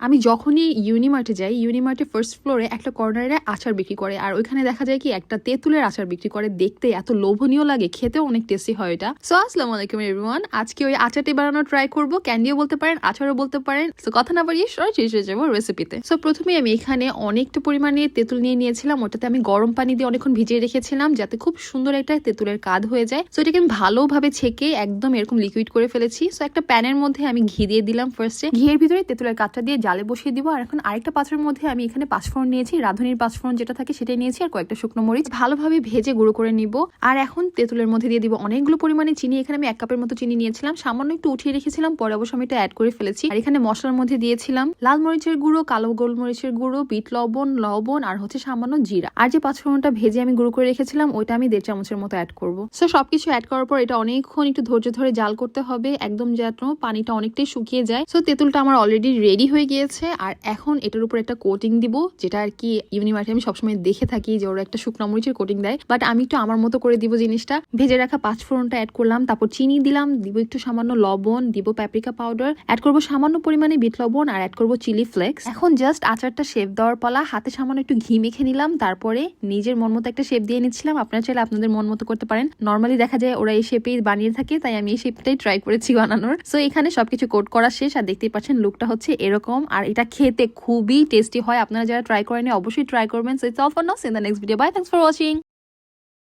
আমি যখনই ইউনিমার্টে যাই, ইউনিমার্টে ফার্স্ট ফ্লোরে একটা কর্নারে আচার বিক্রি করে, আর ওইখানে দেখা যায় কি একটা তেঁতুলের আচার বিক্রি করে। দেখতে এত লোভনীয় লাগে, খেতেও অনেক টেস্টি হয় এটা। সো আসসালামু আলাইকুম এভরিওয়ান, আজকে ওই আচারটি বানানো ট্রাই করবো। ক্যান্ডিও বলতে পারেন, আচারও বলতে পারেন। সো কথা না বাড়িয়ে সরাসরি চলে যাবো রেসিপিতে। সো প্রথমে আমি এখানে অনেকটা পরিমাণে তেঁতুল নিয়ে নিয়েছিলাম। ওটাতে আমি গরম পানি দিয়ে অনেকক্ষণ ভিজিয়ে রেখেছিলাম যাতে খুব সুন্দর একটা তেঁতুলের কাদ হয়ে যায়। সো এটাকে আমি ভালোভাবে ছেঁকে একদম এরকম লিকুইড করে ফেলেছি। সো একটা প্যানের মধ্যে আমি ঘি দিয়ে দিলাম ফার্স্টে। ঘিয়ের ভিতরে তেঁতুলের কাদটা দিয়ে জালে বসিয়ে দিব। আর এখন আরেকটা পাত্রের মধ্যে আমি এখানে পাঁচফোড়ন নিয়েছি, রাঁধুনির পাঁচফোড়ন যেটা থাকে সেটাই নিয়েছি, আর কয়েকটা শুকনো মরিচ ভালোভাবে ভেজে গুঁড়ো করে নিব। আর এখন তেঁতুলের মধ্যে দিয়ে দিব অনেকগুলো পরিমাণে চিনি। এখানে আমি 1 কাপের মতো চিনি নিয়েছিলাম, সামান্য একটু উঠিয়ে রেখেছিলাম, পরে অবশ্য আমি এটা অ্যাড করে ফেলেছি। আর এখানে মশলার মধ্যে দিয়েছিলাম লাল মরিচের গুঁড়ো, কালো গোলমরিচের গুঁড়ো, বিট লবণ আর হচ্ছে সামান্য জিরা। আর যে পাঁচফোড়নটা ভেজে আমি গুঁড়ো করে রেখেছিলাম ওইটা আমি 1.5 চামচের মতো অ্যাড করবো। সো সবকিছু অ্যাড করার পর এটা অনেকক্ষণ একটু ধৈর্য ধরে জাল করতে হবে, একদম যেন পানিটা অনেকটাই শুকিয়ে যায়। সো তেঁতুলটা আমার অলরেডি রেডি হয়ে গিয়েছে। আর এখন এটার উপর একটা কোটিং দিব, যেটা আর কি ইউনিমার্টে আমি সবসময় দেখে থাকি যে ওরা একটা শুকনো মরিচের কোটিং দেয়, বাট আমি একটু আমার মতো করে দিব জিনিসটা। ভেজে রাখা পাঁচফোড়নটা অ্যাড করলাম, তারপর চিনি দিলাম, দিব একটু সামান্য লবণ, দিব প্যাপ্রিকা পাউডার, অ্যাড করবো সামান্য পরিমাণে বিট লবণ, আর অ্যাড করবো চিলি ফ্লেক্স। এখন জাস্ট আচারটা শেপ দেওয়ার পালা। হাতে সামান্য একটু ঘি মেখে নিলাম, তারপরে নিজের মন মতো একটা শেপ দিয়ে নিচ্ছিলাম। আপনারা চাইলে আপনাদের মন মতো করতে পারেন। নর্মালি দেখা যায় ওরা এই শেপেই বানিয়ে থাকে, তাই আমি এই শেপটাই ট্রাই করেছি বানানোর। সো এখানে সবকিছু কোট করা শেষ, আর দেখতেই পাচ্ছেন লুকটা হচ্ছে এরকম। আর এটা খেতে খুবই টেস্টি হয়। আপনারা যারা ট্রাই করেনি অবশ্যই ট্রাই করবেন। So it's all for now, see in the next video. Bye, thanks for watching.